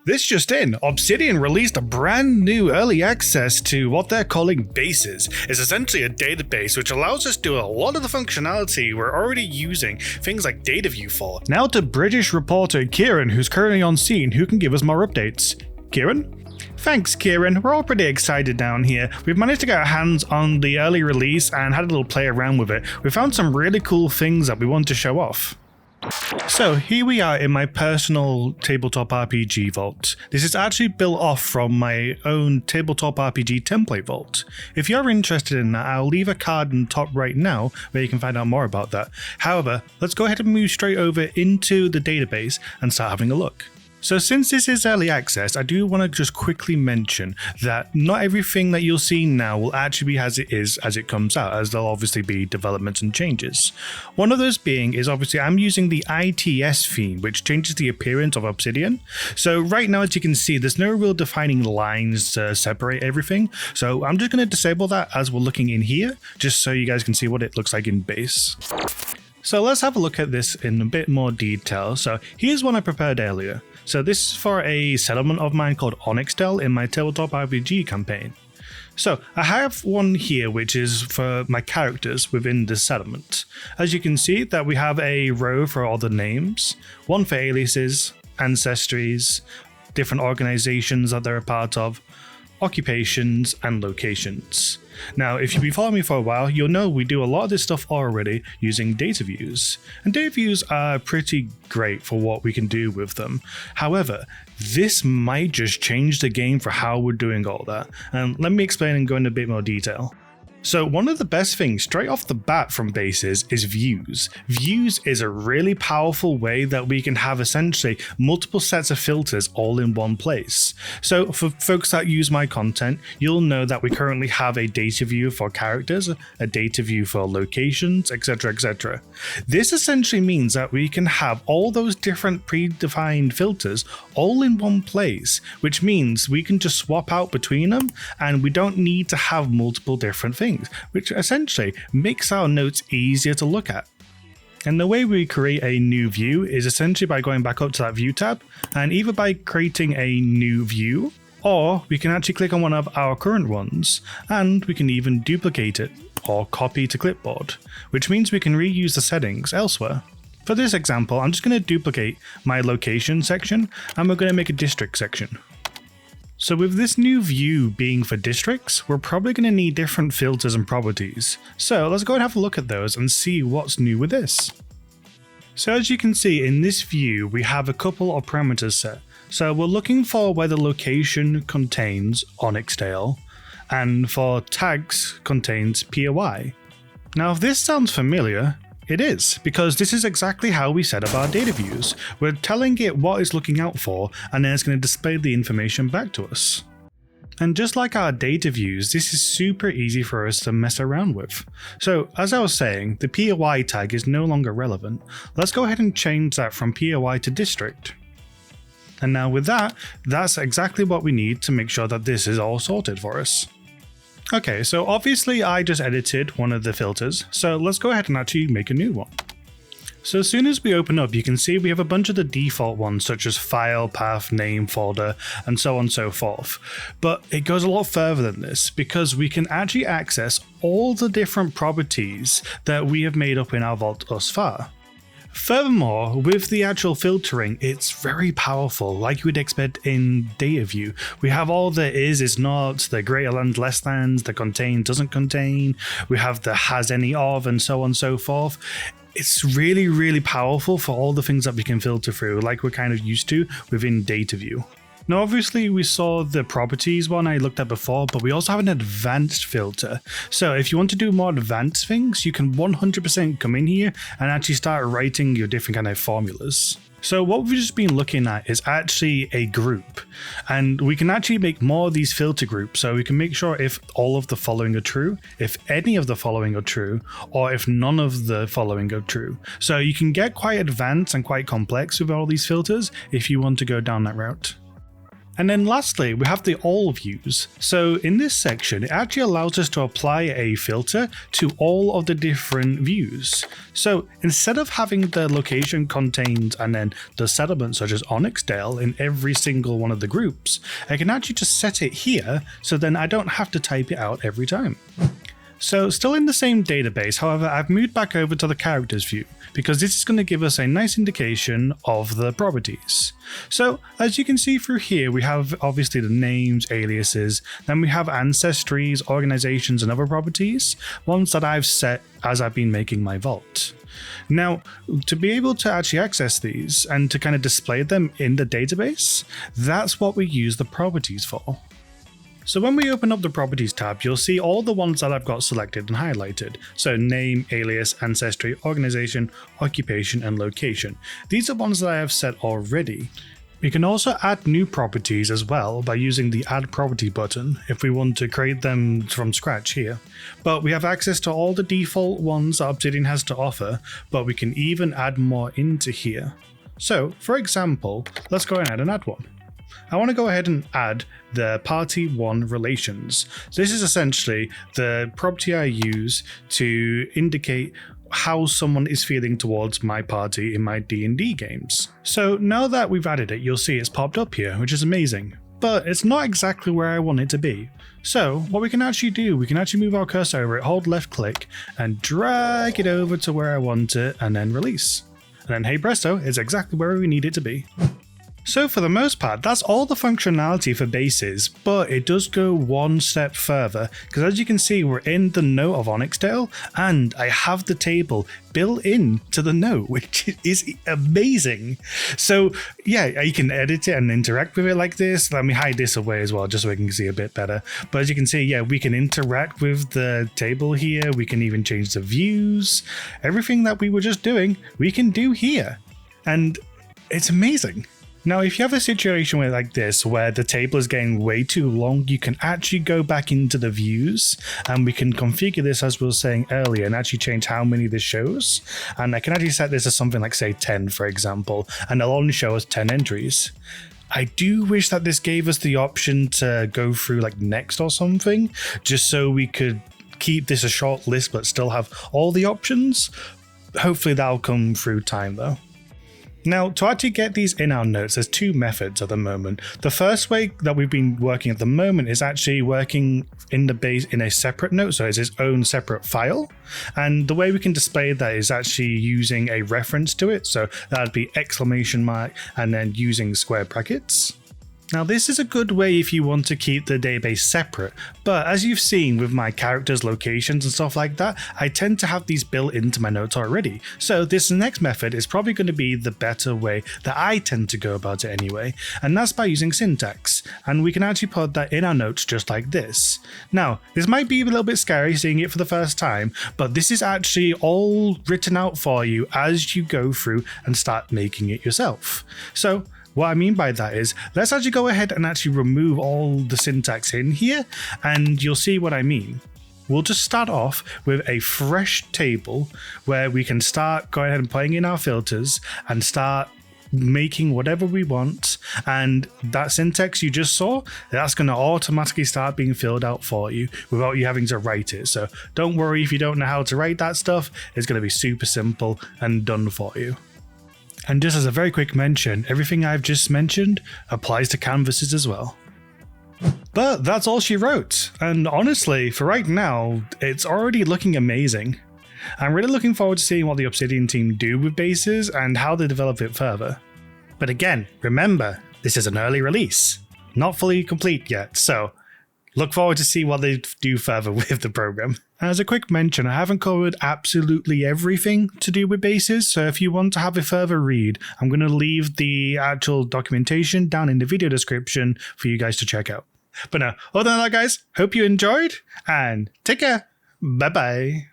This just in, Obsidian released a brand new early access to what they're calling bases. It's essentially a database which allows us to do a lot of the functionality we're already using things like data view for. Now to British reporter Kieran, who's currently on scene, who can give us more updates. Kieran? Thanks, Kieran. We're all pretty excited down here. We've managed to get our hands on the early release and had a little play around with it. We found some really cool things that we want to show off. So here we are in my personal tabletop RPG vault. This is actually built off from my own tabletop RPG template vault. If you're interested in that, I'll leave a card in the top right now where you can find out more about that. However, let's go ahead and move straight over into the database and start having a look. So since this is early access, I do want to just quickly mention that not everything that you'll see now will actually be as it is as it comes out, as there'll obviously be developments and changes. One of those being is obviously I'm using the ITS theme, which changes the appearance of Obsidian. So right now, as you can see, there's no real defining lines to separate everything. So I'm just going to disable that as we're looking in here, just so you guys can see what it looks like in base. So let's have a look at this in a bit more detail. So here's one I prepared earlier. So this is for a settlement of mine called Onyxdale in my tabletop RPG campaign. So I have one here which is for my characters within the settlement. As you can see that we have a row for all the names, one for aliases, ancestries, different organizations that they're a part of, occupations, and locations. Now, if you've been following me for a while, you'll know we do a lot of this stuff already using data views. And data views are pretty great for what we can do with them. However, this might just change the game for how we're doing all that. And let me explain and go into a bit more detail. So one of the best things straight off the bat from bases is views. Views is a really powerful way that we can have essentially multiple sets of filters all in one place. So for folks that use my content, you'll know that we currently have a data view for characters, a data view for locations, etc, etc. This essentially means that we can have all those different predefined filters all in one place, which means we can just swap out between them and we don't need to have multiple different things, which essentially makes our notes easier to look at. And the way we create a new view is essentially by going back up to that view tab, and either by creating a new view, or we can actually click on one of our current ones, and we can even duplicate it or copy to clipboard, which means we can reuse the settings elsewhere. For this example, I'm just going to duplicate my location section, and we're going to make a district section. So with this new view being for districts, we're probably going to need different filters and properties. So let's go and have a look at those and see what's new with this. So as you can see in this view, we have a couple of parameters set. So we're looking for where the location contains Onyxdale, and for tags contains POI. Now if this sounds familiar, it is, because this is exactly how we set up our data views. We're telling it what it's looking out for, and then it's going to display the information back to us. And just like our data views, this is super easy for us to mess around with. So as I was saying, the POI tag is no longer relevant. Let's go ahead and change that from POI to district. And now with that, that's exactly what we need to make sure that this is all sorted for us. Okay, so obviously I just edited one of the filters, so let's go ahead and actually make a new one. So as soon as we open up, you can see we have a bunch of the default ones such as file, path, name, folder, and so on and so forth. But it goes a lot further than this because we can actually access all the different properties that we have made up in our vault thus far. Furthermore, with the actual filtering, it's very powerful, like you would expect in data view. We have all the is not, the greater than, less than, the contain, doesn't contain, we have the has any of, and so on and so forth. It's really, really powerful for all the things that we can filter through, like we're kind of used to within data view. Now obviously we saw the properties one I looked at before, but we also have an advanced filter. So if you want to do more advanced things, you can 100% come in here and actually start writing your different kind of formulas. So what we've just been looking at is actually a group, and we can actually make more of these filter groups, so we can make sure if all of the following are true, if any of the following are true, or if none of the following are true. So you can get quite advanced and quite complex with all these filters if you want to go down that route. And then lastly, we have the all views. So in this section, it actually allows us to apply a filter to all of the different views. So instead of having the location contained and then the settlement such as Onyxdale in every single one of the groups, I can actually just set it here, so then I don't have to type it out every time. So still in the same database, however, I've moved back over to the characters view because this is going to give us a nice indication of the properties. So as you can see through here, we have obviously the names, aliases, then we have ancestries, organizations, and other properties, ones that I've set as I've been making my vault. Now, to be able to actually access these and to kind of display them in the database, that's what we use the properties for. So when we open up the properties tab, you'll see all the ones that I've got selected and highlighted. So name, alias, ancestry, organization, occupation, and location. These are ones that I have set already. We can also add new properties as well by using the add property button if we want to create them from scratch here. But we have access to all the default ones that Obsidian has to offer, but we can even add more into here. So for example, let's go ahead and add one. I want to go ahead and add the Party 1 Relations. So this is essentially the property I use to indicate how someone is feeling towards my party in my D&D games. So now that we've added it, you'll see it's popped up here, which is amazing. But it's not exactly where I want it to be. So what we can actually do, we can actually move our cursor over it, hold left click, and drag it over to where I want it, and then release. And then hey presto, it's exactly where we need it to be. So for the most part, that's all the functionality for bases, but it does go one step further, because as you can see, we're in the note of Onyxdale, and I have the table built in to the note, which is amazing. So yeah, you can edit it and interact with it like this. Let me hide this away as well, just so we can see a bit better. But as you can see, yeah, we can interact with the table here. We can even change the views. Everything that we were just doing, we can do here. And it's amazing. Now, if you have a situation like this where the table is getting way too long, you can actually go back into the views and we can configure this as we were saying earlier and actually change how many this shows. And I can actually set this as something like say 10, for example, and it'll only show us 10 entries. I do wish that this gave us the option to go through like next or something, just so we could keep this a short list but still have all the options. Hopefully that'll come through time though. Now, to actually get these in our notes, there's two methods at the moment. The first way that we've been working at the moment is actually working in the base in a separate note, so it's its own separate file. And the way we can display that is actually using a reference to it, so that'd be exclamation mark and then using square brackets. Now this is a good way if you want to keep the database separate, but as you've seen with my characters, locations and stuff like that, I tend to have these built into my notes already. So this next method is probably going to be the better way that I tend to go about it anyway, and that's by using syntax. And we can actually put that in our notes just like this. Now, this might be a little bit scary seeing it for the first time, but this is actually all written out for you as you go through and start making it yourself. So what I mean by that is, let's actually go ahead and actually remove all the syntax in here, and you'll see what I mean. We'll just start off with a fresh table where we can start going ahead and putting in our filters and start making whatever we want, and that syntax you just saw, that's going to automatically start being filled out for you without you having to write it. So don't worry if you don't know how to write that stuff, it's going to be super simple and done for you. And just as a very quick mention, everything I've just mentioned applies to canvases as well. But that's all she wrote, and honestly, for right now, it's already looking amazing. I'm really looking forward to seeing what the Obsidian team do with bases and how they develop it further. But again, remember, this is an early release, not fully complete yet, so look forward to see what they do further with the program. As a quick mention, I haven't covered absolutely everything to do with bases, so if you want to have a further read, I'm going to leave the actual documentation down in the video description for you guys to check out. But no, other than that guys, hope you enjoyed, and take care. Bye bye.